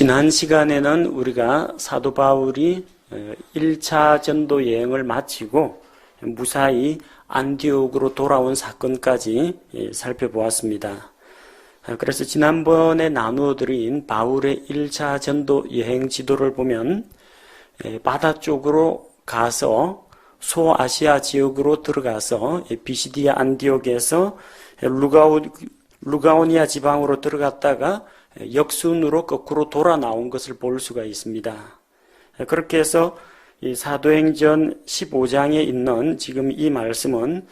지난 시간에는 우리가 사도 바울이 1차 전도 여행을 마치고 무사히 안디옥으로 돌아온 사건까지 살펴보았습니다. 그래서 지난번에 나누어 드린 바울의 1차 전도 여행 지도를 보면 바다 쪽으로 가서 소아시아 지역으로 들어가서 비시디아 안디옥에서 루가오니아 지방으로 들어갔다가 역순으로 거꾸로 돌아 나온 것을 볼 수가 있습니다. 그렇게 해서 이 사도행전 15장에 있는 지금 이 말씀은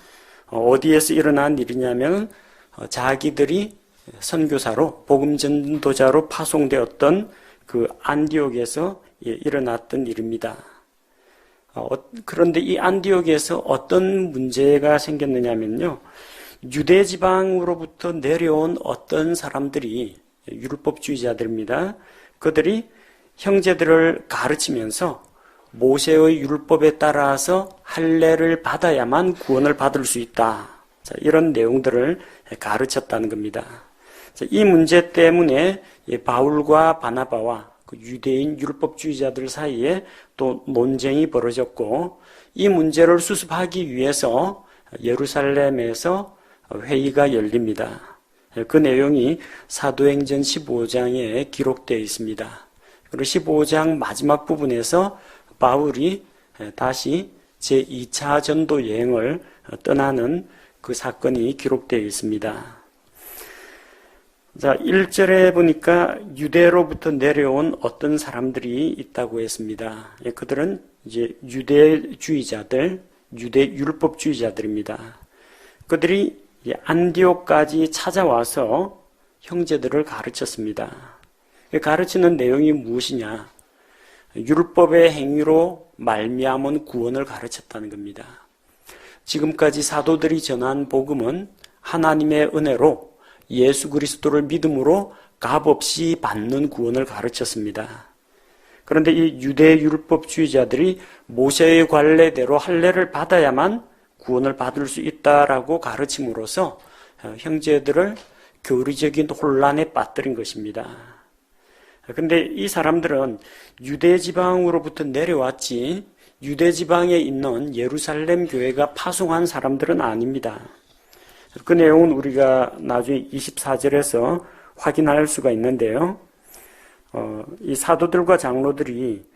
어디에서 일어난 일이냐면 자기들이 선교사로 복음 전도자로 파송되었던 그 안디옥에서 일어났던 일입니다. 그런데 이 안디옥에서 어떤 문제가 생겼느냐면요, 유대 지방으로부터 내려온 어떤 사람들이 율법주의자들입니다. 그들이 형제들을 가르치면서 모세의 율법에 따라서 할례를 받아야만 구원을 받을 수 있다, 이런 내용들을 가르쳤다는 겁니다. 이 문제 때문에 바울과 바나바와 유대인 율법주의자들 사이에 또 논쟁이 벌어졌고, 이 문제를 수습하기 위해서 예루살렘에서 회의가 열립니다. 그 내용이 사도행전 15장에 기록되어 있습니다. 그리고 15장 마지막 부분에서 바울이 다시 제2차 전도 여행을 떠나는 그 사건이 기록되어 있습니다. 자, 1절에 보니까 유대로부터 내려온 어떤 사람들이 있다고 했습니다. 그들은 이제 유대주의자들, 유대 율법주의자들입니다. 그들이 안디옥까지 찾아와서 형제들을 가르쳤습니다. 가르치는 내용이 무엇이냐? 율법의 행위로 말미암은 구원을 가르쳤다는 겁니다. 지금까지 사도들이 전한 복음은 하나님의 은혜로 예수 그리스도를 믿음으로 값없이 받는 구원을 가르쳤습니다. 그런데 이 유대 율법주의자들이 모세의 관례대로 할례를 받아야만 구원을 받을 수 있다라고 가르침으로써 형제들을 교리적인 혼란에 빠뜨린 것입니다. 그런데 이 사람들은 유대 지방으로부터 내려왔지 유대 지방에 있는 예루살렘 교회가 파송한 사람들은 아닙니다. 그 내용은 우리가 나중에 24절에서 확인할 수가 있는데요. 이 사도들과 장로들이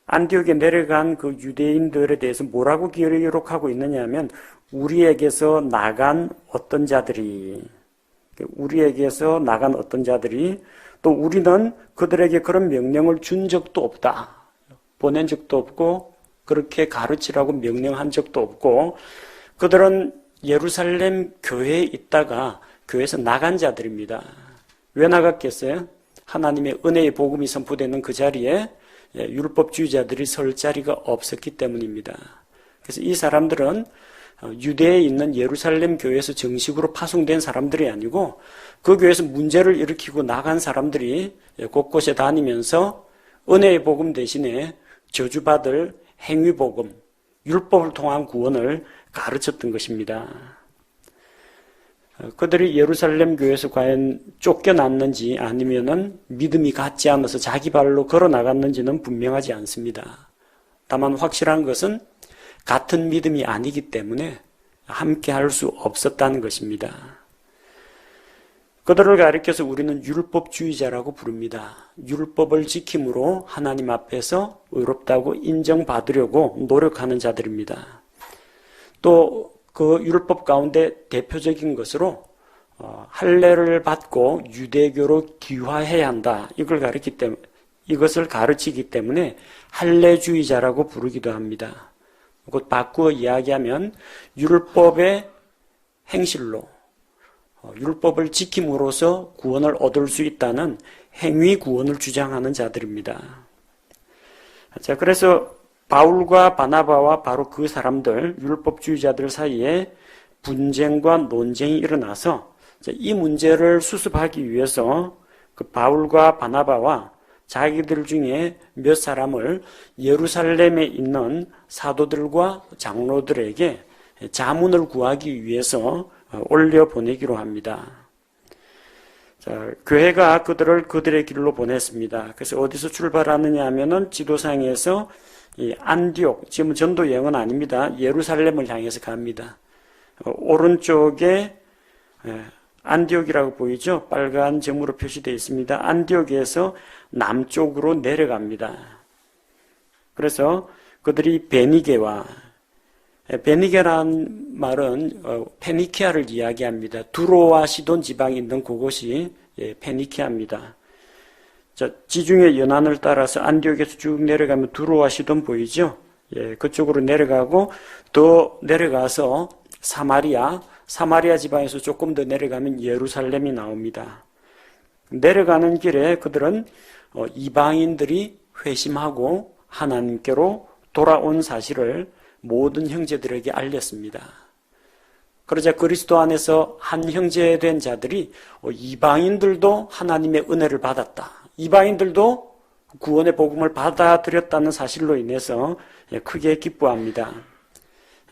안디옥에 내려간 그 유대인들에 대해서 뭐라고 기록하고 있느냐 하면, 우리에게서 나간 어떤 자들이, 또 우리는 그들에게 그런 명령을 준 적도 없다, 보낸 적도 없고 그렇게 가르치라고 명령한 적도 없고, 그들은 예루살렘 교회에 있다가 교회에서 나간 자들입니다. 왜 나갔겠어요? 하나님의 은혜의 복음이 선포되는 그 자리에 율법주의자들이 설 자리가 없었기 때문입니다. 그래서 이 사람들은 유대에 있는 예루살렘 교회에서 정식으로 파송된 사람들이 아니고, 그 교회에서 문제를 일으키고 나간 사람들이 곳곳에 다니면서 은혜의 복음 대신에 저주받을 행위복음, 율법을 통한 구원을 가르쳤던 것입니다. 그들이 예루살렘 교회에서 과연 쫓겨났는지 아니면은 믿음이 같지 않아서 자기 발로 걸어 나갔는지는 분명하지 않습니다. 다만 확실한 것은 같은 믿음이 아니기 때문에 함께 할 수 없었다는 것입니다. 그들을 가리켜서 우리는 율법주의자라고 부릅니다. 율법을 지킴으로 하나님 앞에서 의롭다고 인정받으려고 노력하는 자들입니다. 또 그 율법 가운데 대표적인 것으로 할례를 받고 유대교로 귀화해야 한다, 이것을 가르치기 때문에 할례주의자라고 부르기도 합니다. 곧 바꾸어 이야기하면 율법의 행실로, 율법을 지킴으로써 구원을 얻을 수 있다는 행위 구원을 주장하는 자들입니다. 자, 그래서 바울과 바나바와 바로 그 사람들, 율법주의자들 사이에 분쟁과 논쟁이 일어나서 이 문제를 수습하기 위해서 그 바울과 바나바와 자기들 중에 몇 사람을 예루살렘에 있는 사도들과 장로들에게 자문을 구하기 위해서 올려보내기로 합니다. 자, 교회가 그들을 그들의 길로 보냈습니다. 그래서 어디서 출발하느냐 하면은 지도상에서 이 안디옥, 지금은 전도 여행은 아닙니다. 예루살렘을 향해서 갑니다. 오른쪽에 안디옥이라고 보이죠? 빨간 점으로 표시되어 있습니다. 안디옥에서 남쪽으로 내려갑니다. 그래서 그들이 베니게라는 말은 페니키아를 이야기합니다. 두로와 시돈 지방이 있는 그곳이 페니키아입니다. 자, 지중해 연안을 따라서 안디옥에서 쭉 내려가면 두로와 시돈 보이죠? 그쪽으로 내려가고 더 내려가서 사마리아 지방에서 조금 더 내려가면 예루살렘이 나옵니다. 내려가는 길에 그들은 이방인들이 회심하고 하나님께로 돌아온 사실을 모든 형제들에게 알렸습니다. 그러자 그리스도 안에서 한 형제된 자들이 이방인들도 하나님의 은혜를 받았다. 이방인들도 구원의 복음을 받아들였다는 사실로 인해서 크게 기뻐합니다.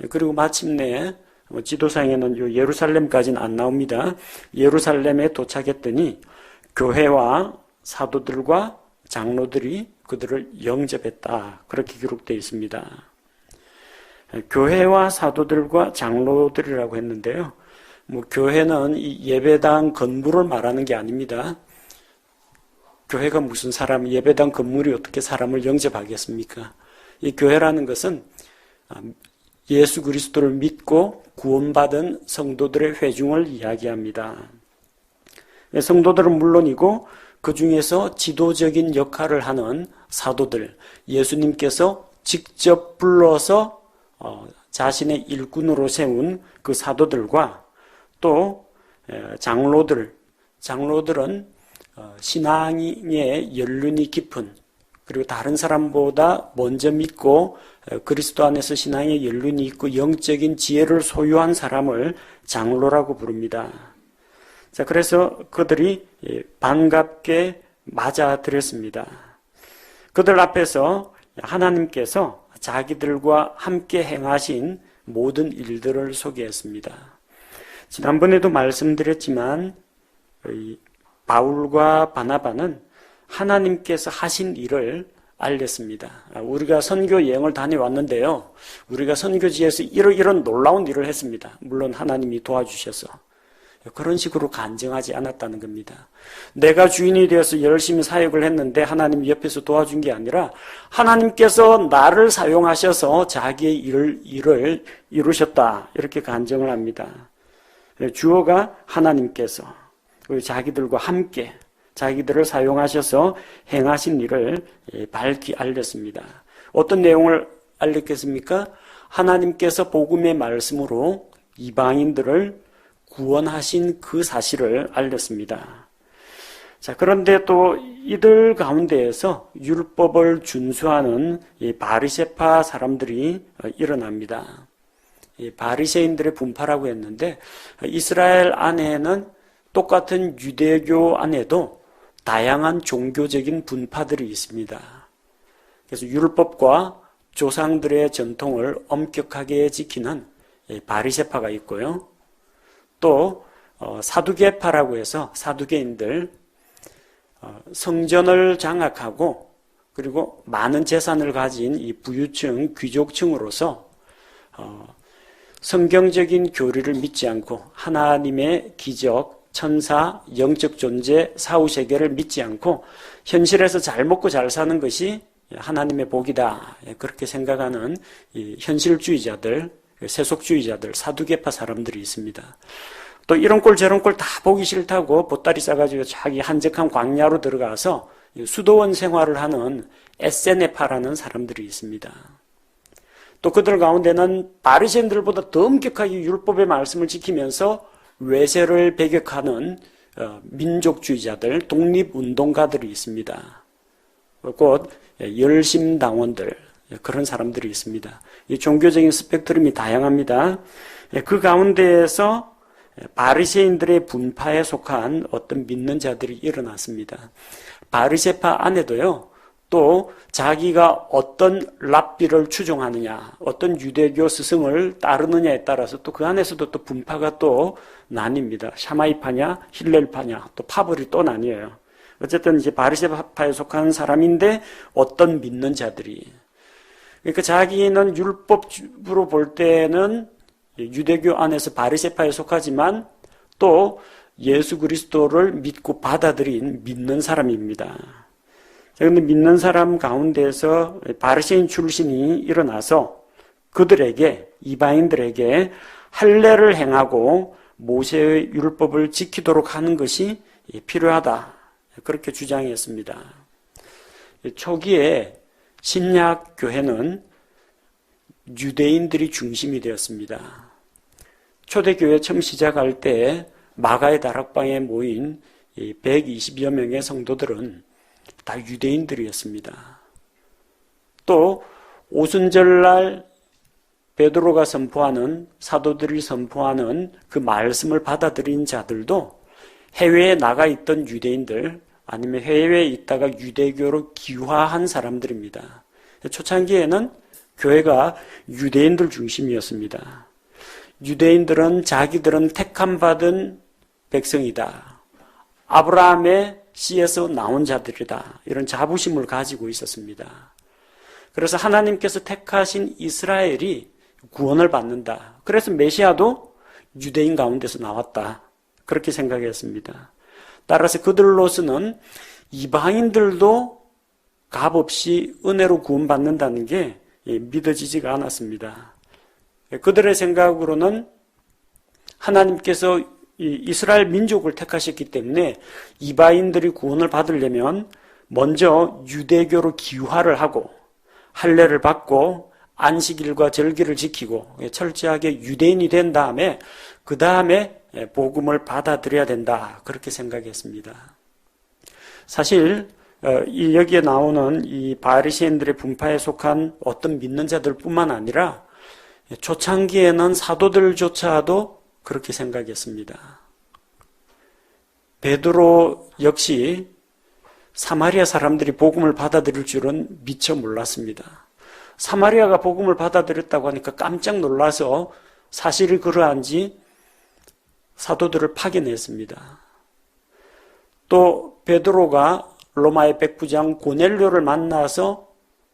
그리고 마침내 지도상에는 예루살렘까지는 안 나옵니다. 예루살렘에 도착했더니 교회와 사도들과 장로들이 그들을 영접했다. 그렇게 기록되어 있습니다. 교회와 사도들과 장로들이라고 했는데요. 교회는 이 예배당 건물을 말하는 게 아닙니다. 교회가 무슨 예배당 건물이 어떻게 사람을 영접하겠습니까? 이 교회라는 것은 예수 그리스도를 믿고 구원받은 성도들의 회중을 이야기합니다. 성도들은 물론이고 그 중에서 지도적인 역할을 하는 사도들, 예수님께서 직접 불러서 자신의 일꾼으로 세운 그 사도들과 또 장로들은 신앙의 연륜이 깊은 그리고 다른 사람보다 먼저 믿고 그리스도 안에서 신앙의 연륜이 있고 영적인 지혜를 소유한 사람을 장로라고 부릅니다. 자, 그래서 그들이 반갑게 맞아들였습니다. 그들 앞에서 하나님께서 자기들과 함께 행하신 모든 일들을 소개했습니다. 지난번에도 말씀드렸지만 바울과 바나바는 하나님께서 하신 일을 알렸습니다. 우리가 선교 여행을 다녀왔는데요. 우리가 선교지에서 이런 놀라운 일을 했습니다. 물론 하나님이 도와주셔서. 그런 식으로 간증하지 않았다는 겁니다. 내가 주인이 되어서 열심히 사역을 했는데 하나님이 옆에서 도와준 게 아니라 하나님께서 나를 사용하셔서 자기의 일을 이루셨다. 이렇게 간증을 합니다. 주어가 하나님께서 그리고 자기들과 함께 자기들을 사용하셔서 행하신 일을 밝히 알렸습니다. 어떤 내용을 알렸겠습니까? 하나님께서 복음의 말씀으로 이방인들을 구원하신 그 사실을 알렸습니다. 자, 그런데 또 이들 가운데에서 율법을 준수하는 이 바리새파 사람들이 일어납니다. 이 바리새인들의 분파라고 했는데 이스라엘 안에는 똑같은 유대교 안에도 다양한 종교적인 분파들이 있습니다. 그래서 율법과 조상들의 전통을 엄격하게 지키는 바리새파가 있고요. 또 사두개파라고 해서 사두개인들 성전을 장악하고 그리고 많은 재산을 가진 이 부유층, 귀족층으로서 성경적인 교리를 믿지 않고 하나님의 기적, 천사, 영적 존재, 사후세계를 믿지 않고 현실에서 잘 먹고 잘 사는 것이 하나님의 복이다. 그렇게 생각하는 이 현실주의자들, 세속주의자들, 사두개파 사람들이 있습니다. 또 이런 꼴 저런 꼴 다 보기 싫다고 보따리 싸가지고 자기 한적한 광야로 들어가서 수도원 생활을 하는 에세네파라는 사람들이 있습니다. 또 그들 가운데는 바리새인들보다 더 엄격하게 율법의 말씀을 지키면서 외세를 배격하는 민족주의자들, 독립운동가들이 있습니다. 곧 열심당원들, 그런 사람들이 있습니다. 이 종교적인 스펙트럼이 다양합니다. 그 가운데에서 바리새인들의 분파에 속한 어떤 믿는 자들이 일어났습니다. 바리새파 안에도요, 또 자기가 어떤 랍비를 추종하느냐, 어떤 유대교 스승을 따르느냐에 따라서 또 그 안에서도 또 분파가 또 나뉩니다. 샤마이파냐, 힐렐파냐, 또 파벌이 또 나뉘어요. 어쨌든 이제 바리새파에 속한 사람인데 어떤 믿는 자들이. 그러니까 자기는 율법으로 볼 때는 유대교 안에서 바리새파에 속하지만 또 예수 그리스도를 믿고 받아들인 믿는 사람입니다. 그런데 믿는 사람 가운데서 바리새인 출신이 일어나서 그들에게, 이방인들에게 할례를 행하고 모세의 율법을 지키도록 하는 것이 필요하다. 그렇게 주장했습니다. 초기에 신약 교회는 유대인들이 중심이 되었습니다. 초대교회 처음 시작할 때 마가의 다락방에 모인 120여 명의 성도들은 다 유대인들이었습니다. 또 오순절날 베드로가 선포하는, 사도들이 선포하는 그 말씀을 받아들인 자들도 해외에 나가 있던 유대인들, 아니면 해외에 있다가 유대교로 귀화한 사람들입니다. 초창기에는 교회가 유대인들 중심이었습니다. 유대인들은 자기들은 택함받은 백성이다. 아브라함의 씨에서 나온 자들이다. 이런 자부심을 가지고 있었습니다. 그래서 하나님께서 택하신 이스라엘이 구원을 받는다. 그래서 메시아도 유대인 가운데서 나왔다. 그렇게 생각했습니다. 따라서 그들로서는 이방인들도 값없이 은혜로 구원받는다는 게 믿어지지가 않았습니다. 그들의 생각으로는 하나님께서 이스라엘 민족을 택하셨기 때문에 이방인들이 구원을 받으려면 먼저 유대교로 기화를 하고 할례를 받고 안식일과 절기를 지키고 철저하게 유대인이 된 다음에 그 다음에 복음을 받아들여야 된다. 그렇게 생각했습니다. 사실 여기에 나오는 이 바리새인들의 분파에 속한 어떤 믿는 자들뿐만 아니라 초창기에는 사도들조차도 그렇게 생각했습니다. 베드로 역시 사마리아 사람들이 복음을 받아들일 줄은 미처 몰랐습니다. 사마리아가 복음을 받아들였다고 하니까 깜짝 놀라서 사실이 그러한지 사도들을 파견했습니다. 또 베드로가 로마의 백부장 고넬료를 만나서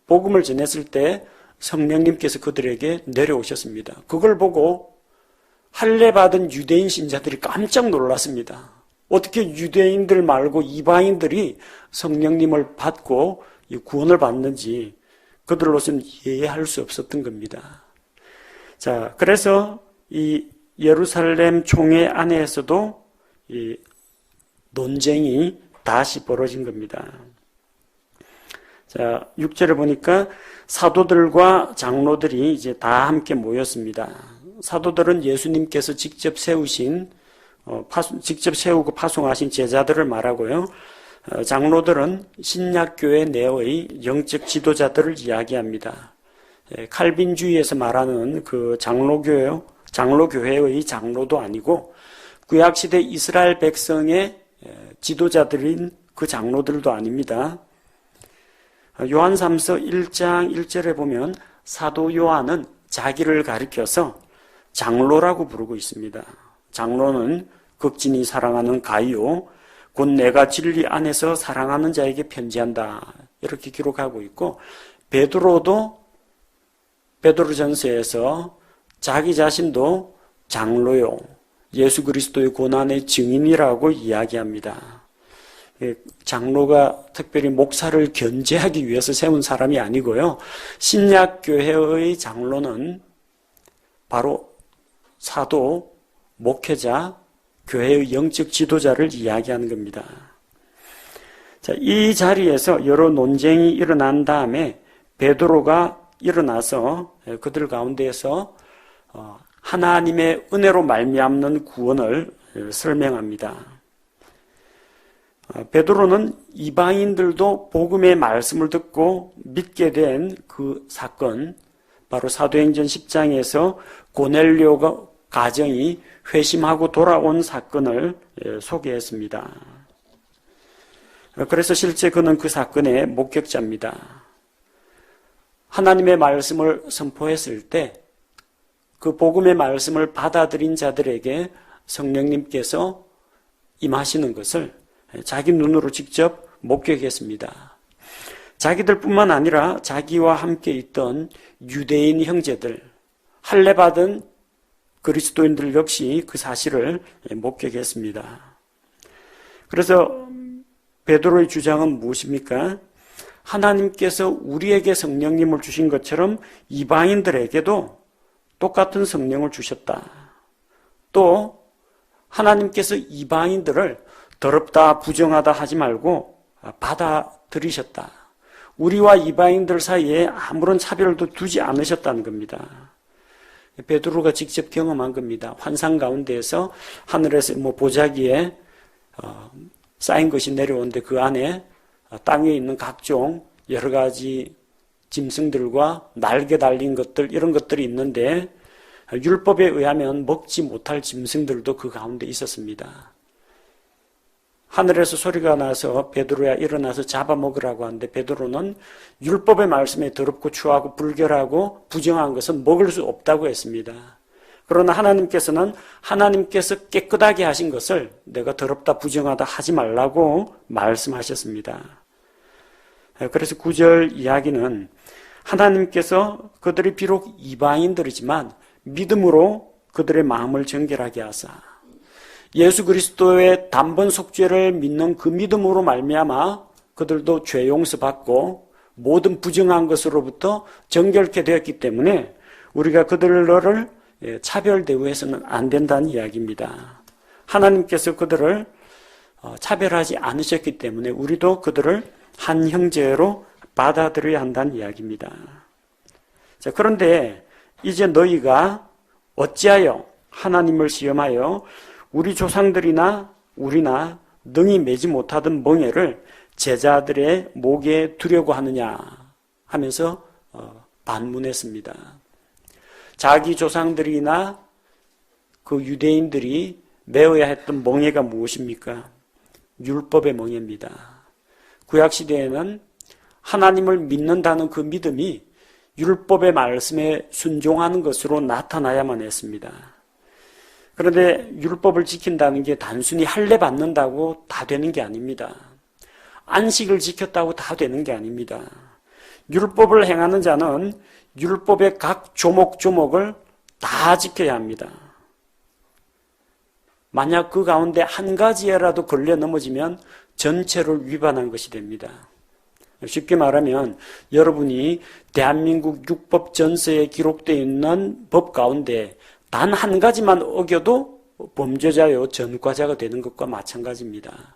복음을 전했을 때 성령님께서 그들에게 내려오셨습니다. 그걸 보고 할례 받은 유대인 신자들이 깜짝 놀랐습니다. 어떻게 유대인들 말고 이방인들이 성령님을 받고 구원을 받는지 그들로서는 이해할 수 없었던 겁니다. 자, 그래서 이 예루살렘 총회 안에서도 이 논쟁이 다시 벌어진 겁니다. 자, 6절을 보니까 사도들과 장로들이 이제 다 함께 모였습니다. 사도들은 예수님께서 직접 세우고 파송하신 제자들을 말하고요. 장로들은 신약교회 내의 영적 지도자들을 이야기합니다. 칼빈주의에서 말하는 그 장로교회의 장로도 아니고 구약시대 이스라엘 백성의 지도자들인 그 장로들도 아닙니다. 요한 3서 1장 1절에 보면 사도 요한은 자기를 가리켜서 장로라고 부르고 있습니다. 장로는 극진히 사랑하는 가이오, 곧 내가 진리 안에서 사랑하는 자에게 편지한다. 이렇게 기록하고 있고, 베드로도 베드로전서에서 자기 자신도 장로요, 예수 그리스도의 고난의 증인이라고 이야기합니다. 장로가 특별히 목사를 견제하기 위해서 세운 사람이 아니고요. 신약교회의 장로는 바로 사도, 목회자, 교회의 영적 지도자를 이야기하는 겁니다. 자, 이 자리에서 여러 논쟁이 일어난 다음에 베드로가 일어나서 그들 가운데에서 하나님의 은혜로 말미암는 구원을 설명합니다. 베드로는 이방인들도 복음의 말씀을 듣고 믿게 된 그 사건, 바로 사도행전 10장에서 고넬료 가정이 회심하고 돌아온 사건을 소개했습니다. 그래서 실제 그는 그 사건의 목격자입니다. 하나님의 말씀을 선포했을 때 그 복음의 말씀을 받아들인 자들에게 성령님께서 임하시는 것을 자기 눈으로 직접 목격했습니다. 자기들뿐만 아니라 자기와 함께 있던 유대인 형제들, 할례받은 그리스도인들 역시 그 사실을 목격했습니다. 그래서 베드로의 주장은 무엇입니까? 하나님께서 우리에게 성령님을 주신 것처럼 이방인들에게도 똑같은 성령을 주셨다. 또 하나님께서 이방인들을 더럽다, 부정하다 하지 말고 받아들이셨다. 우리와 이방인들 사이에 아무런 차별도 두지 않으셨다는 겁니다. 베드로가 직접 경험한 겁니다. 환상 가운데에서 하늘에서 보자기에 쌓인 것이 내려오는데 그 안에 땅 위에 있는 각종 여러 가지 짐승들과 날개 달린 것들, 이런 것들이 있는데 율법에 의하면 먹지 못할 짐승들도 그 가운데 있었습니다. 하늘에서 소리가 나서 베드로야 일어나서 잡아먹으라고 하는데 베드로는 율법의 말씀에 더럽고 추하고 불결하고 부정한 것은 먹을 수 없다고 했습니다. 그러나 하나님께서는 하나님께서 깨끗하게 하신 것을 내가 더럽다 부정하다 하지 말라고 말씀하셨습니다. 그래서 9절 이야기는 하나님께서 그들이 비록 이방인들이지만 믿음으로 그들의 마음을 정결하게 하사 예수 그리스도의 단번 속죄를 믿는 그 믿음으로 말미암아 그들도 죄 용서받고 모든 부정한 것으로부터 정결케 되었기 때문에 우리가 그들을 차별 대우해서는 안 된다는 이야기입니다. 하나님께서 그들을 차별하지 않으셨기 때문에 우리도 그들을 한 형제로 받아들여야 한다는 이야기입니다. 자, 그런데 이제 너희가 어찌하여 하나님을 시험하여 우리 조상들이나 우리나 능히 매지 못하던 멍에를 제자들의 목에 두려고 하느냐 하면서 반문했습니다. 자기 조상들이나 그 유대인들이 메어야 했던 멍에가 무엇입니까? 율법의 멍에입니다. 구약시대에는 하나님을 믿는다는 그 믿음이 율법의 말씀에 순종하는 것으로 나타나야만 했습니다. 그런데 율법을 지킨다는 게 단순히 할례 받는다고 다 되는 게 아닙니다. 안식을 지켰다고 다 되는 게 아닙니다. 율법을 행하는 자는 율법의 각 조목조목을 다 지켜야 합니다. 만약 그 가운데 한 가지에라도 걸려 넘어지면 전체를 위반한 것이 됩니다. 쉽게 말하면 여러분이 대한민국 육법 전서에 기록되어 있는 법 가운데 단 한 가지만 어겨도 범죄자요 전과자가 되는 것과 마찬가지입니다.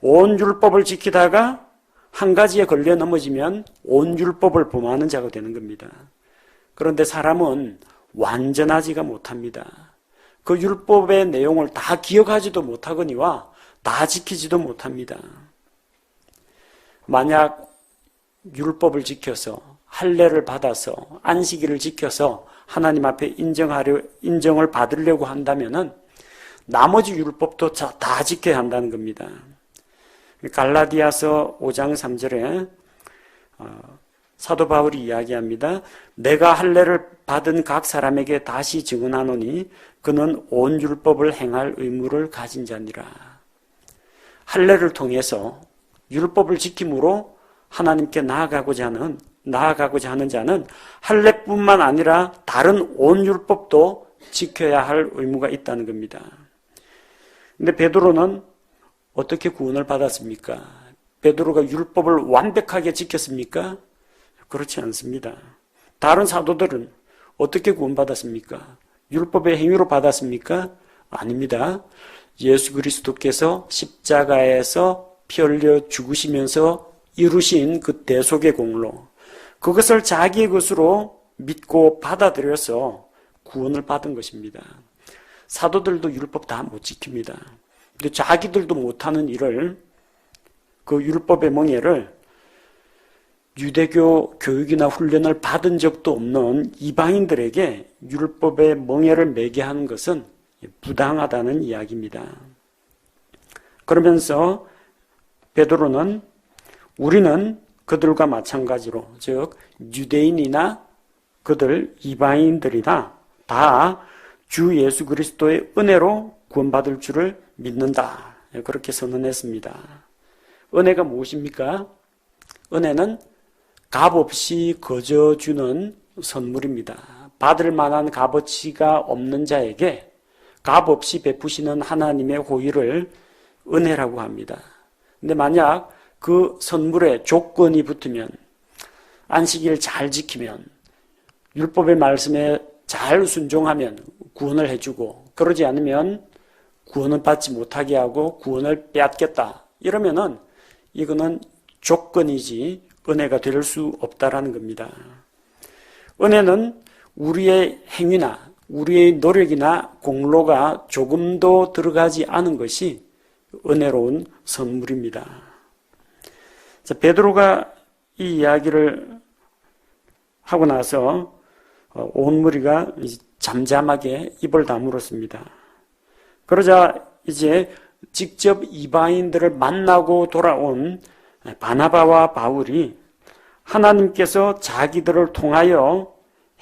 온 율법을 지키다가 한 가지에 걸려 넘어지면 온 율법을 범하는 자가 되는 겁니다. 그런데 사람은 완전하지가 못합니다. 그 율법의 내용을 다 기억하지도 못하거니와 다 지키지도 못합니다. 만약 율법을 지켜서 할례를 받아서 안식일을 지켜서 하나님 앞에 인정을 받으려고 한다면은 나머지 율법도 다 지켜야 한다는 겁니다. 갈라디아서 5장 3절에 사도 바울이 이야기합니다. 내가 할례를 받은 각 사람에게 다시 증언하노니 그는 온 율법을 행할 의무를 가진 자니라. 할례를 통해서 율법을 지킴으로 하나님께 나아가고자 하는 자는 할례뿐만 아니라 다른 온 율법도 지켜야 할 의무가 있다는 겁니다. 근데 베드로는 어떻게 구원을 받았습니까? 베드로가 율법을 완벽하게 지켰습니까? 그렇지 않습니다. 다른 사도들은 어떻게 구원받았습니까? 율법의 행위로 받았습니까? 아닙니다. 예수 그리스도께서 십자가에서 피 흘려 죽으시면서 이루신 그 대속의 공로, 그것을 자기의 것으로 믿고 받아들여서 구원을 받은 것입니다. 사도들도 율법 다 못 지킵니다. 근데 자기들도 못하는 일을, 그 율법의 멍에를 유대교 교육이나 훈련을 받은 적도 없는 이방인들에게 율법의 멍에를 매게 하는 것은 부당하다는 이야기입니다. 그러면서 베드로는 우리는 그들과 마찬가지로, 즉 유대인이나 그들 이방인들이나 다 주 예수 그리스도의 은혜로 구원받을 줄을 믿는다. 그렇게 선언했습니다. 은혜가 무엇입니까? 은혜는 값없이 거저 주는 선물입니다. 받을 만한 값어치가 없는 자에게 값없이 베푸시는 하나님의 호의를 은혜라고 합니다. 근데 만약 그 선물에 조건이 붙으면, 안식일 잘 지키면, 율법의 말씀에 잘 순종하면 구원을 해주고, 그러지 않으면 구원을 받지 못하게 하고 구원을 빼앗겠다, 이러면은 이거는 조건이지 은혜가 될 수 없다라는 겁니다. 은혜는 우리의 행위나 우리의 노력이나 공로가 조금도 들어가지 않은 것이 은혜로운 선물입니다. 자, 베드로가 이 이야기를 하고 나서 온 무리가 잠잠하게 입을 다물었습니다. 그러자 이제 직접 이방인들을 만나고 돌아온 바나바와 바울이 하나님께서 자기들을 통하여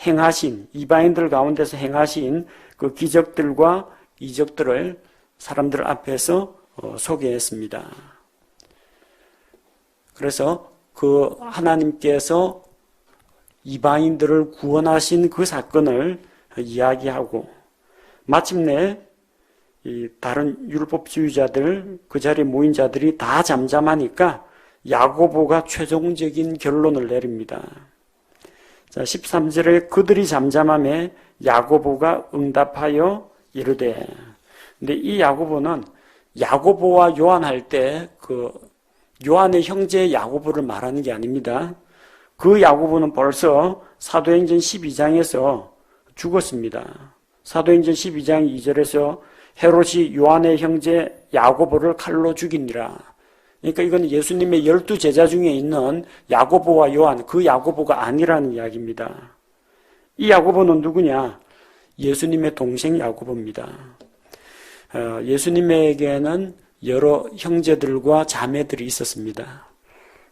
행하신, 이방인들 가운데서 행하신 그 기적들과 이적들을 사람들 앞에서 소개했습니다. 그래서 그 하나님께서 이방인들을 구원하신 그 사건을 이야기하고, 마침내 이 다른 율법주의자들, 그 자리에 모인 자들이 다 잠잠하니까 야고보가 최종적인 결론을 내립니다. 자, 13절에 그들이 잠잠함에 야고보가 응답하여 이르되, 근데 이 야고보는 야고보와 요한 할 때 그 요한의 형제 야고보를 말하는 게 아닙니다. 그 야고보는 벌써 사도행전 12장에서 죽었습니다. 사도행전 12장 2절에서 헤롯이 요한의 형제 야고보를 칼로 죽이니라. 그러니까 이건 예수님의 12제자 중에 있는 야고보와 요한, 그 야고보가 아니라는 이야기입니다. 이 야고보는 누구냐? 예수님의 동생 야고보입니다. 예수님에게는 여러 형제들과 자매들이 있었습니다.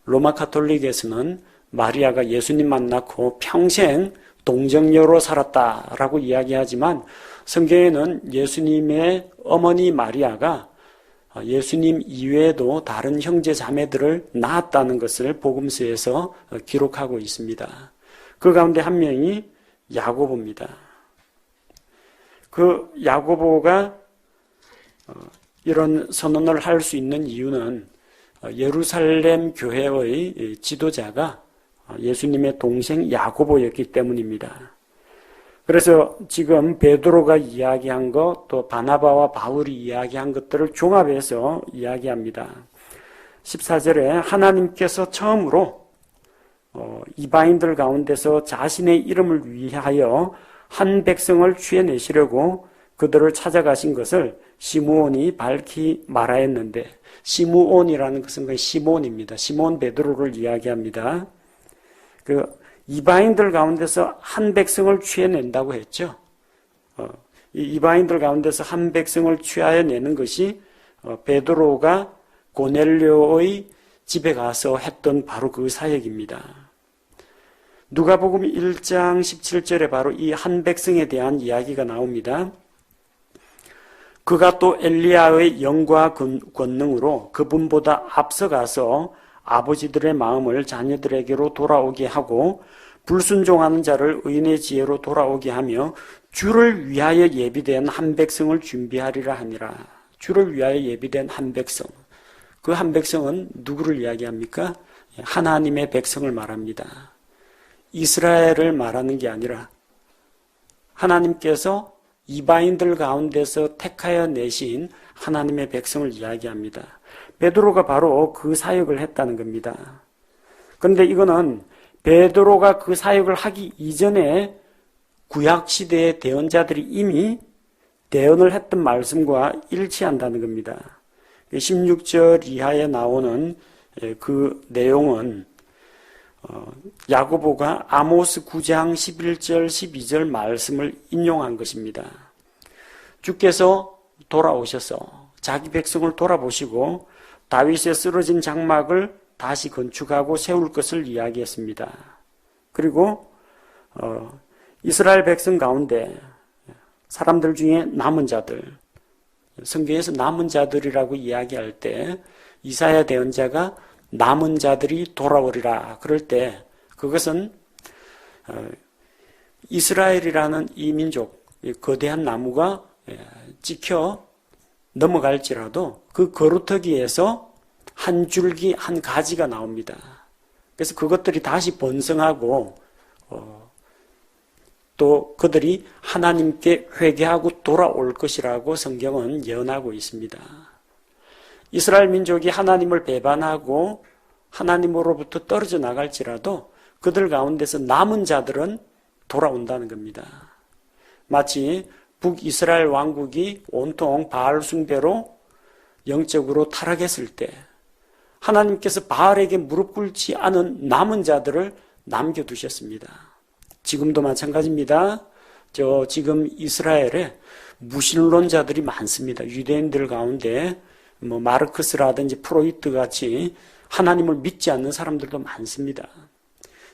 로마 가톨릭에서는 마리아가 예수님만 낳고 평생 동정녀로 살았다라고 이야기하지만, 성경에는 예수님의 어머니 마리아가 예수님 이외에도 다른 형제 자매들을 낳았다는 것을 복음서에서 기록하고 있습니다. 그 가운데 한 명이 야고보입니다. 그 야고보가 이런 선언을 할 수 있는 이유는 예루살렘 교회의 지도자가 예수님의 동생 야고보였기 때문입니다. 그래서 지금 베드로가 이야기한 것, 또 바나바와 바울이 이야기한 것들을 종합해서 이야기합니다. 14절에 하나님께서 처음으로 이방인들 가운데서 자신의 이름을 위하여 한 백성을 취해내시려고 그들을 찾아가신 것을 시므온이 밝히 말하였는데, 시므온이라는 것은 시몬입니다. 시몬 베드로를 이야기합니다. 그 이방인들 가운데서 한 백성을 취해낸다고 했죠. 이 이방인들 가운데서 한 백성을 취하여 내는 것이 베드로가 고넬료의 집에 가서 했던 바로 그 사역입니다. 누가복음 1장 17절에 바로 이 한 백성에 대한 이야기가 나옵니다. 그가 또 엘리야의 영과 권능으로 그분보다 앞서가서 아버지들의 마음을 자녀들에게로 돌아오게 하고 불순종하는 자를 의인의 지혜로 돌아오게 하며 주를 위하여 예비된 한 백성을 준비하리라 하니라. 주를 위하여 예비된 한 백성. 그 한 백성은 누구를 이야기합니까? 하나님의 백성을 말합니다. 이스라엘을 말하는 게 아니라 하나님께서 이방인들 가운데서 택하여 내신 하나님의 백성을 이야기합니다. 베드로가 바로 그 사역을 했다는 겁니다. 그런데 이거는 베드로가 그 사역을 하기 이전에 구약시대의 대언자들이 이미 대언을 했던 말씀과 일치한다는 겁니다. 16절 이하에 나오는 그 내용은 야고보가 아모스 9장 11절 12절 말씀을 인용한 것입니다. 주께서 돌아오셔서 자기 백성을 돌아보시고 다윗의 쓰러진 장막을 다시 건축하고 세울 것을 이야기했습니다. 그리고 이스라엘 백성 가운데 사람들 중에 남은 자들, 성경에서 남은 자들이라고 이야기할 때 이사야 대언자가 남은 자들이 돌아오리라 그럴 때 그것은 이스라엘이라는 이 민족, 거대한 나무가 찍혀 넘어갈지라도 그 거루터기에서 한 줄기, 한 가지가 나옵니다. 그래서 그것들이 다시 번성하고 또 그들이 하나님께 회개하고 돌아올 것이라고 성경은 예언하고 있습니다. 이스라엘 민족이 하나님을 배반하고 하나님으로부터 떨어져 나갈지라도 그들 가운데서 남은 자들은 돌아온다는 겁니다. 마치 북이스라엘 왕국이 온통 바알 숭배로 영적으로 타락했을 때 하나님께서 바알에게 무릎 꿇지 않은 남은 자들을 남겨두셨습니다. 지금도 마찬가지입니다. 지금 이스라엘에 무신론자들이 많습니다. 유대인들 가운데 마르크스라든지 프로이트 같이 하나님을 믿지 않는 사람들도 많습니다.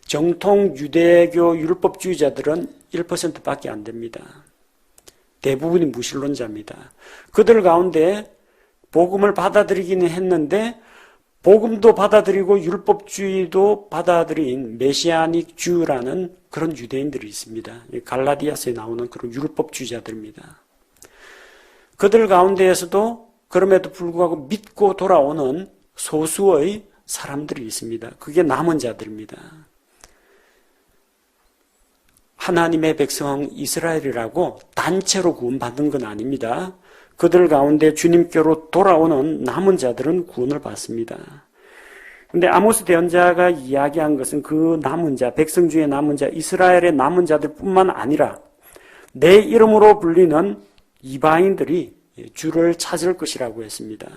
정통 유대교 율법주의자들은 1%밖에 안 됩니다. 대부분이 무신론자입니다. 그들 가운데 복음을 받아들이기는 했는데 복음도 받아들이고 율법주의도 받아들인 메시아닉 주라는 그런 유대인들이 있습니다. 갈라디아서에 나오는 그런 율법주의자들입니다. 그들 가운데에서도 그럼에도 불구하고 믿고 돌아오는 소수의 사람들이 있습니다. 그게 남은 자들입니다. 하나님의 백성 이스라엘이라고 단체로 구원받은 건 아닙니다. 그들 가운데 주님께로 돌아오는 남은 자들은 구원을 받습니다. 그런데 아모스 대언자가 이야기한 것은 그 남은 자, 백성 중에 남은 자, 이스라엘의 남은 자들뿐만 아니라 내 이름으로 불리는 이방인들이 주를 찾을 것이라고 했습니다.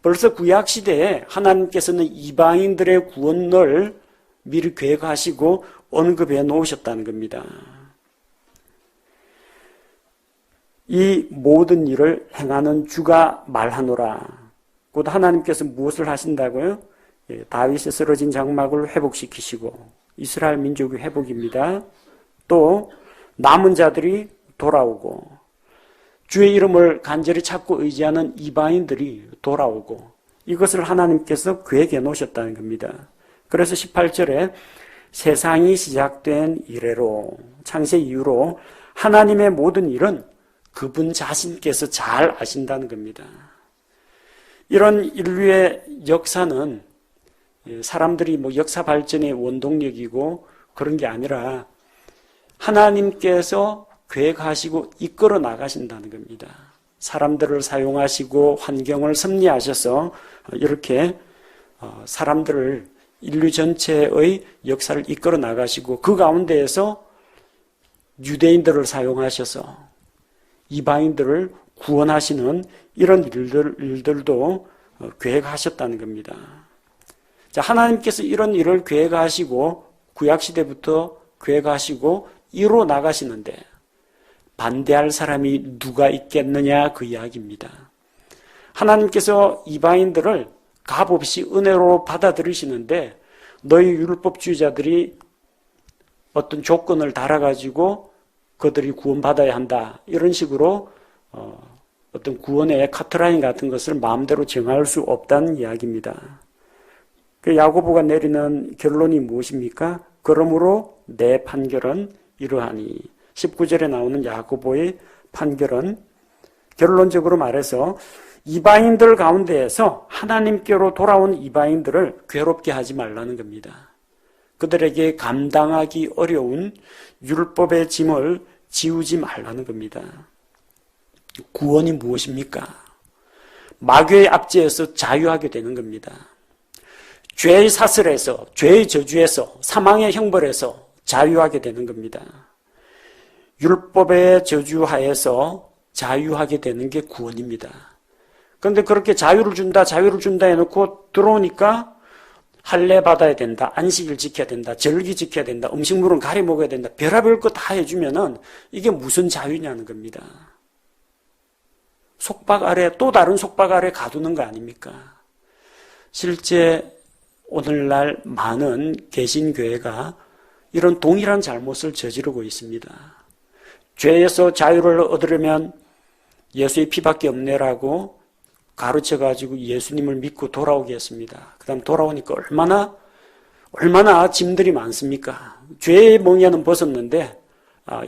벌써 구약 시대에 하나님께서는 이방인들의 구원을 미리 계획하시고 언급해 놓으셨다는 겁니다. 이 모든 일을 행하는 주가 말하노라. 곧 하나님께서 무엇을 하신다고요? 다윗의 쓰러진 장막을 회복시키시고 이스라엘 민족의 회복입니다. 또 남은 자들이 돌아오고 주의 이름을 간절히 찾고 의지하는 이방인들이 돌아오고 이것을 하나님께서 계획해 놓으셨다는 겁니다. 그래서 18절에 세상이 시작된 이래로 창세 이후로 하나님의 모든 일은 그분 자신께서 잘 아신다는 겁니다. 이런 인류의 역사는 사람들이 역사 발전의 원동력이고 그런 게 아니라 하나님께서 계획하시고 이끌어 나가신다는 겁니다. 사람들을 사용하시고 환경을 섭리하셔서 이렇게 사람들을 인류 전체의 역사를 이끌어 나가시고 그 가운데에서 유대인들을 사용하셔서 이방인들을 구원하시는 이런 일들도 계획하셨다는 겁니다. 자, 하나님께서 이런 일을 계획하시고 구약시대부터 계획하시고 이루어 나가시는데 반대할 사람이 누가 있겠느냐 그 이야기입니다. 하나님께서 이방인들을 값없이 은혜로 받아들이시는데 너희 율법주의자들이 어떤 조건을 달아가지고 그들이 구원받아야 한다. 이런 식으로 어떤 구원의 카트라인 같은 것을 마음대로 정할 수 없다는 이야기입니다. 그 야고보가 내리는 결론이 무엇입니까? 그러므로 내 판결은 이러하니 19절에 나오는 야고보의 판결은 결론적으로 말해서 이방인들 가운데에서 하나님께로 돌아온 이방인들을 괴롭게 하지 말라는 겁니다. 그들에게 감당하기 어려운 율법의 짐을 지우지 말라는 겁니다. 구원이 무엇입니까? 마귀의 압제에서 자유하게 되는 겁니다. 죄의 사슬에서, 죄의 저주에서, 사망의 형벌에서 자유하게 되는 겁니다. 율법의 저주하에서 자유하게 되는 게 구원입니다. 그런데 그렇게 자유를 준다 해놓고 들어오니까 할례 받아야 된다, 안식일 지켜야 된다, 절기 지켜야 된다, 음식물은 가리 먹어야 된다, 별의별 거 다 해주면은 이게 무슨 자유냐는 겁니다. 속박 아래 또 다른 속박 아래 가두는 거 아닙니까? 실제 오늘날 많은 개신교회가 이런 동일한 잘못을 저지르고 있습니다. 죄에서 자유를 얻으려면 예수의 피밖에 없네라고 가르쳐가지고 예수님을 믿고 돌아오게 했습니다. 그 다음 돌아오니까 얼마나 짐들이 많습니까? 죄의 멍에는 벗었는데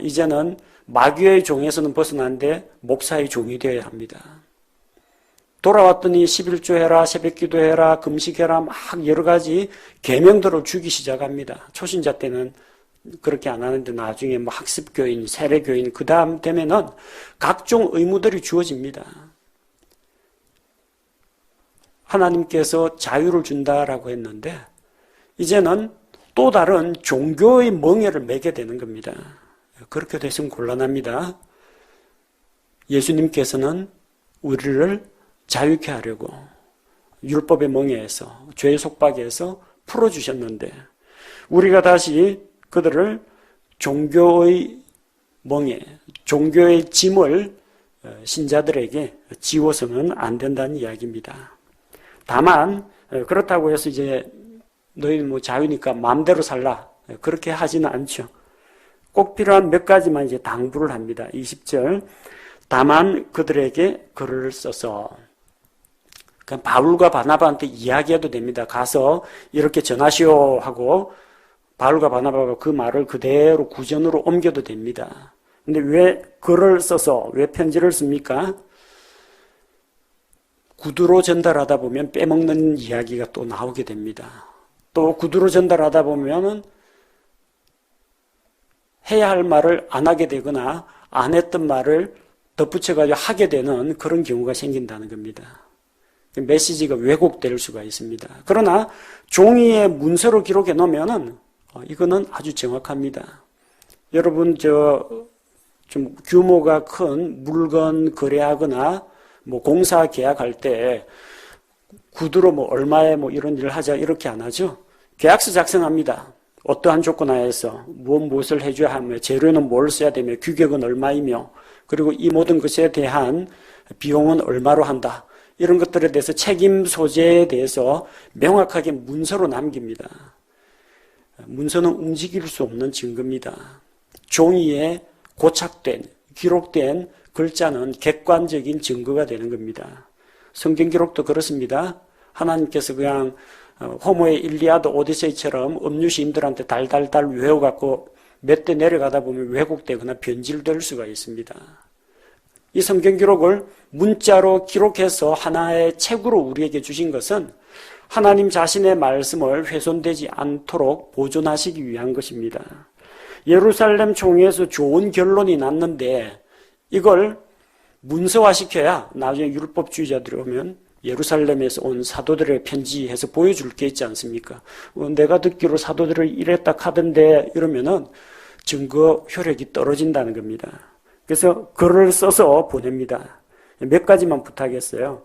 이제는 마귀의 종에서는 벗어났는데 목사의 종이 되어야 합니다. 돌아왔더니 11조 해라, 새벽기도 해라, 금식해라 막 여러 가지 계명들을 주기 시작합니다. 초신자 때는 그렇게 안 하는데 나중에 뭐 학습교인, 세례교인 그 다음 되면은 각종 의무들이 주어집니다. 하나님께서 자유를 준다라고 했는데 이제는 또 다른 종교의 멍에를 매게 되는 겁니다. 그렇게 됐으면 곤란합니다. 예수님께서는 우리를 자유케 하려고 율법의 멍에에서 죄의 속박에서 풀어주셨는데 우리가 다시 그들을 종교의 멍에, 종교의 짐을 신자들에게 지워서는 안 된다는 이야기입니다. 다만 그렇다고 해서 이제 너희는 뭐 자유니까 마음대로 살라 그렇게 하지는 않죠. 꼭 필요한 몇 가지만 이제 당부를 합니다. 20절 다만 그들에게 글을 써서 그냥 바울과 바나바한테 이야기해도 됩니다. 가서 이렇게 전하시오 하고 바울과 바나바가 그 말을 그대로 구전으로 옮겨도 됩니다. 근데 왜 글을 써서 왜 편지를 씁니까? 구두로 전달하다 보면 빼먹는 이야기가 또 나오게 됩니다. 또 구두로 전달하다 보면은 해야 할 말을 안 하게 되거나 안 했던 말을 덧붙여가지고 하게 되는 그런 경우가 생긴다는 겁니다. 메시지가 왜곡될 수가 있습니다. 그러나 종이에 문서로 기록해 놓으면은 이거는 아주 정확합니다. 여러분 좀 규모가 큰 물건 거래하거나 뭐 공사 계약할 때 구두로 뭐 얼마에 뭐 이런 일을 하자 이렇게 안 하죠. 계약서 작성합니다. 어떠한 조건 하에서 무엇을 해줘야 하며 재료는 뭘 써야 되며 규격은 얼마이며 그리고 이 모든 것에 대한 비용은 얼마로 한다. 이런 것들에 대해서 책임 소재에 대해서 명확하게 문서로 남깁니다. 문서는 움직일 수 없는 증거입니다. 종이에 고착된, 기록된 글자는 객관적인 증거가 되는 겁니다. 성경 기록도 그렇습니다. 하나님께서 그냥 호모의 일리아드 오디세이처럼 음유시인들한테 달달달 외워갖고 몇 대 내려가다 보면 왜곡되거나 변질될 수가 있습니다. 이 성경 기록을 문자로 기록해서 하나의 책으로 우리에게 주신 것은 하나님 자신의 말씀을 훼손되지 않도록 보존하시기 위한 것입니다. 예루살렘 총회에서 좋은 결론이 났는데 이걸 문서화시켜야 나중에 율법주의자들이 오면 예루살렘에서 온 사도들의 편지해서 보여줄 게 있지 않습니까? 내가 듣기로 사도들을 이랬다 하던데 이러면은 증거 효력이 떨어진다는 겁니다. 그래서 글을 써서 보냅니다. 몇 가지만 부탁했어요.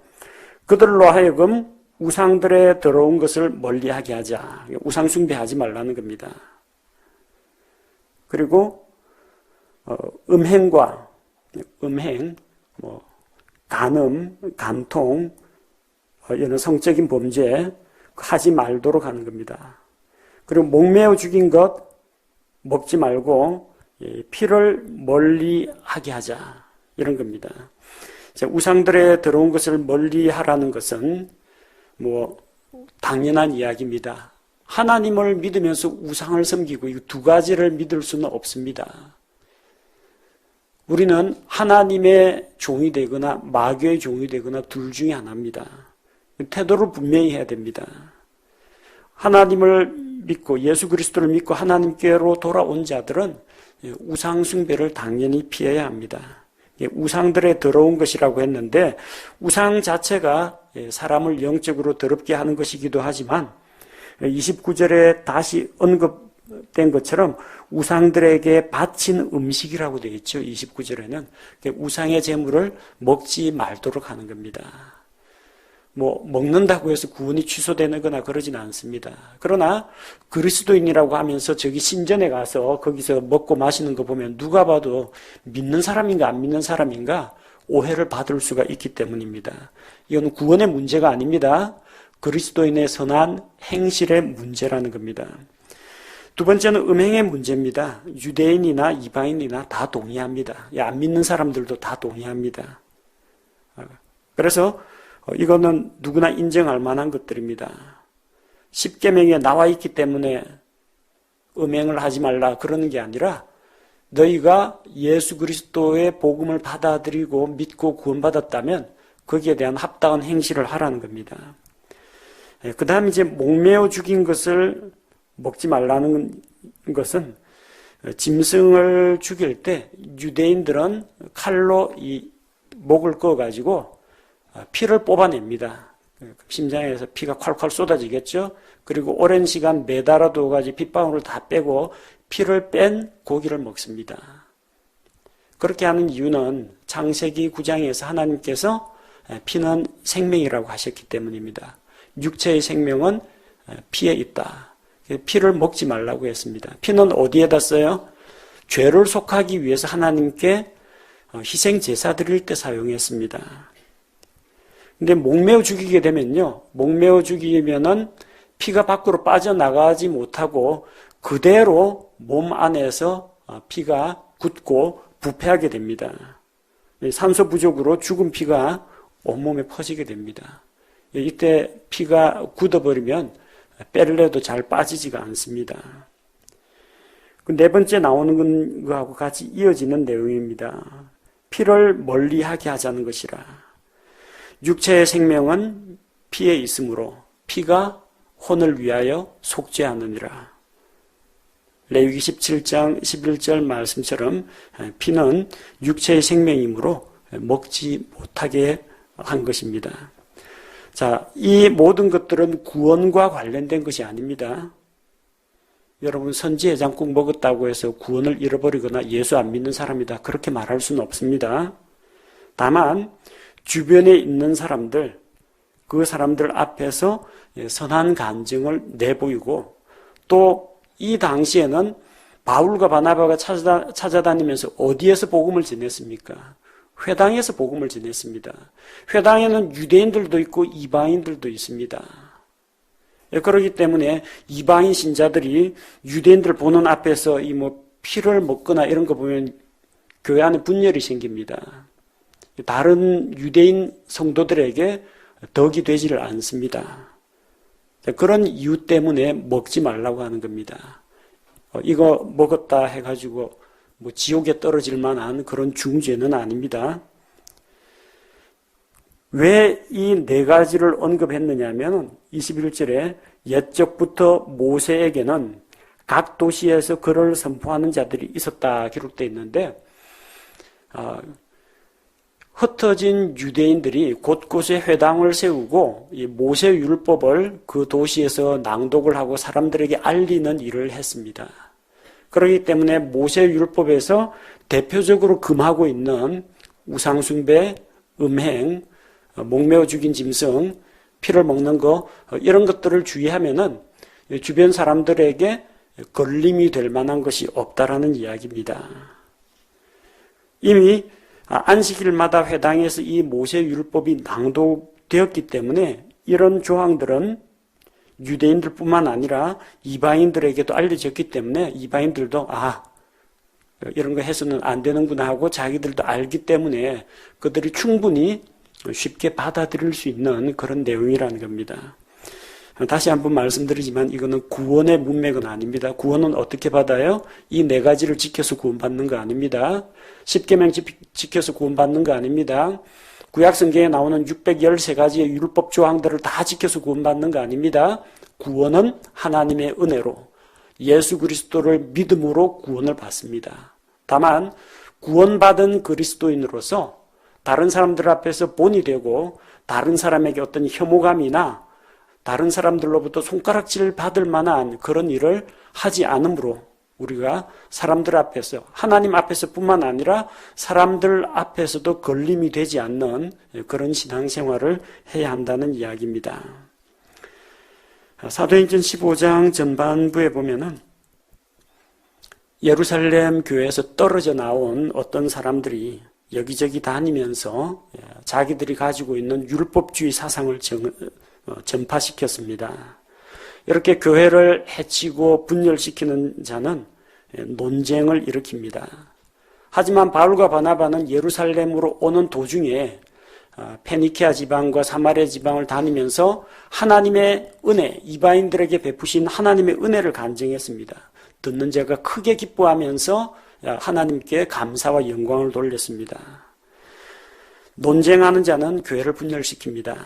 그들로 하여금 우상들에 들어온 것을 멀리하게 하자. 우상 숭배하지 말라는 겁니다. 그리고 음행과 간음, 간통, 이런 성적인 범죄 하지 말도록 하는 겁니다. 그리고 목매어 죽인 것 먹지 말고 피를 멀리하게 하자 이런 겁니다. 우상들에 들어온 것을 멀리하라는 것은 당연한 이야기입니다. 하나님을 믿으면서 우상을 섬기고 이 두 가지를 믿을 수는 없습니다. 우리는 하나님의 종이 되거나 마귀의 종이 되거나 둘 중에 하나입니다. 태도를 분명히 해야 됩니다. 하나님을 믿고 예수 그리스도를 믿고 하나님께로 돌아온 자들은 우상 숭배를 당연히 피해야 합니다. 우상들에 들어온 것이라고 했는데 우상 자체가 사람을 영적으로 더럽게 하는 것이기도 하지만 29절에 다시 언급된 것처럼 우상들에게 바친 음식이라고 되어 있죠. 29절에는 우상의 제물을 먹지 말도록 하는 겁니다. 먹는다고 해서 구원이 취소되거나 그러진 않습니다. 그러나 그리스도인이라고 하면서 저기 신전에 가서 거기서 먹고 마시는 거 보면 누가 봐도 믿는 사람인가 안 믿는 사람인가 오해를 받을 수가 있기 때문입니다. 이건 구원의 문제가 아닙니다. 그리스도인의 선한 행실의 문제라는 겁니다. 두 번째는 음행의 문제입니다. 유대인이나 이방인이나 다 동의합니다. 안 믿는 사람들도 다 동의합니다. 그래서 이거는 누구나 인정할 만한 것들입니다. 십계명에 나와 있기 때문에 음행을 하지 말라 그러는 게 아니라 너희가 예수 그리스도의 복음을 받아들이고 믿고 구원받았다면 거기에 대한 합당한 행실을 하라는 겁니다. 그 다음에 이제 목매어 죽인 것을 먹지 말라는 것은 짐승을 죽일 때 유대인들은 칼로 이 목을 그어가지고 피를 뽑아냅니다. 심장에서 피가 콸콸 쏟아지겠죠. 그리고 오랜 시간 매달아 두어가지고 핏방울을 다 빼고 피를 뺀 고기를 먹습니다. 그렇게 하는 이유는 창세기 9장에서 하나님께서 피는 생명이라고 하셨기 때문입니다. 육체의 생명은 피에 있다. 피를 먹지 말라고 했습니다. 피는 어디에다 써요? 죄를 속하기 위해서 하나님께 희생 제사 드릴 때 사용했습니다. 근데 목매어 죽이게 되면요, 목매어 죽이면은 피가 밖으로 빠져나가지 못하고 그대로 몸 안에서 피가 굳고 부패하게 됩니다. 산소 부족으로 죽은 피가 온몸에 퍼지게 됩니다. 이때 피가 굳어버리면 빼려도 잘 빠지지가 않습니다. 그 네 번째 나오는 것하고 같이 이어지는 내용입니다. 피를 멀리하게 하자는 것이라. 육체의 생명은 피에 있으므로 피가 혼을 위하여 속죄하느니라. 레위기 17장 11절 말씀처럼 피는 육체의 생명이므로 먹지 못하게 한 것입니다. 자, 이 모든 것들은 구원과 관련된 것이 아닙니다. 여러분 선지해장국 먹었다고 해서 구원을 잃어버리거나 예수 안 믿는 사람이다 그렇게 말할 수는 없습니다. 다만 주변에 있는 사람들, 그 사람들 앞에서 선한 간증을 내보이고 또 이 당시에는 바울과 바나바가 찾아다니면서 어디에서 복음을 전했습니까? 회당에서 복음을 전했습니다. 회당에는 유대인들도 있고 이방인들도 있습니다. 그렇기 때문에 이방인 신자들이 유대인들 보는 앞에서 피를 먹거나 이런 거 보면 교회 안에 분열이 생깁니다. 다른 유대인 성도들에게 덕이 되지를 않습니다. 그런 이유 때문에 먹지 말라고 하는 겁니다. 이거 먹었다 해가지고 지옥에 떨어질 만한 그런 중죄는 아닙니다. 왜 이 네 가지를 언급했느냐면 21절에 옛적부터 모세에게는 각 도시에서 그를 선포하는 자들이 있었다 기록되어 있는데 흩어진 유대인들이 곳곳에 회당을 세우고 이 모세 율법을 그 도시에서 낭독을 하고 사람들에게 알리는 일을 했습니다. 그렇기 때문에 모세 율법에서 대표적으로 금하고 있는 우상숭배, 음행, 목매어 죽인 짐승, 피를 먹는 거 이런 것들을 주의하면은 주변 사람들에게 걸림이 될 만한 것이 없다라는 이야기입니다. 이미 안식일마다 회당에서 이 모세 율법이 낭독되었기 때문에 이런 조항들은 유대인들뿐만 아니라 이방인들에게도 알려졌기 때문에 이방인들도 이런 거 해서는 안 되는구나 하고 자기들도 알기 때문에 그들이 충분히 쉽게 받아들일 수 있는 그런 내용이라는 겁니다. 다시 한번 말씀드리지만 이거는 구원의 문맥은 아닙니다. 구원은 어떻게 받아요? 이 네 가지를 지켜서 구원받는 거 아닙니다. 십계명 지켜서 구원받는 거 아닙니다. 구약성경에 나오는 613가지의 율법 조항들을 다 지켜서 구원받는 거 아닙니다. 구원은 하나님의 은혜로 예수 그리스도를 믿음으로 구원을 받습니다. 다만 구원받은 그리스도인으로서 다른 사람들 앞에서 본이 되고 다른 사람에게 어떤 혐오감이나 다른 사람들로부터 손가락질 받을 만한 그런 일을 하지 않으므로 우리가 사람들 앞에서 하나님 앞에서뿐만 아니라 사람들 앞에서도 걸림이 되지 않는 그런 신앙생활을 해야 한다는 이야기입니다. 사도행전 15장 전반부에 보면은 예루살렘 교회에서 떨어져 나온 어떤 사람들이 여기저기 다니면서 자기들이 가지고 있는 율법주의 사상을 전파시켰습니다. 이렇게 교회를 해치고 분열시키는 자는 논쟁을 일으킵니다. 하지만 바울과 바나바는 예루살렘으로 오는 도중에 페니키아 지방과 사마리아 지방을 다니면서 하나님의 은혜, 이방인들에게 베푸신 하나님의 은혜를 간증했습니다. 듣는 자가 크게 기뻐하면서 하나님께 감사와 영광을 돌렸습니다. 논쟁하는 자는 교회를 분열시킵니다.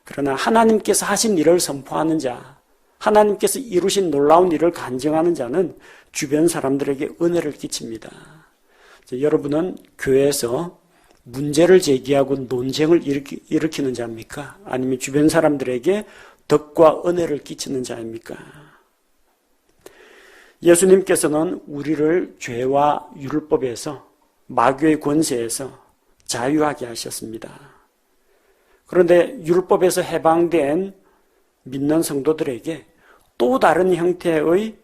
그러나 하나님께서 하신 일을 선포하는 자, 하나님께서 이루신 놀라운 일을 간증하는 자는 주변 사람들에게 은혜를 끼칩니다. 여러분은 교회에서 문제를 제기하고 논쟁을 일으키는 자입니까? 아니면 주변 사람들에게 덕과 은혜를 끼치는 자입니까? 예수님께서는 우리를 죄와 율법에서, 마귀의 권세에서 자유하게 하셨습니다. 그런데 율법에서 해방된 믿는 성도들에게 또 다른 형태의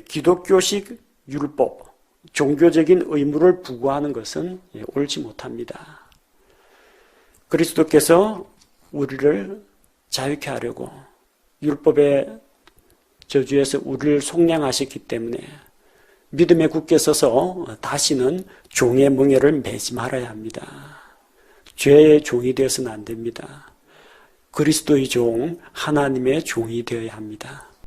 기독교식 율법, 종교적인 의무를 부과하는 것은 옳지 못합니다. 그리스도께서 우리를 자유케 하려고 율법의 저주에서 우리를 속량하셨기 때문에 믿음에 굳게 서서 다시는 종의 멍에를 매지 말아야 합니다. 죄의 종이 되어서는 안 됩니다. 그리스도의 종, 하나님의 종이 되어야 합니다.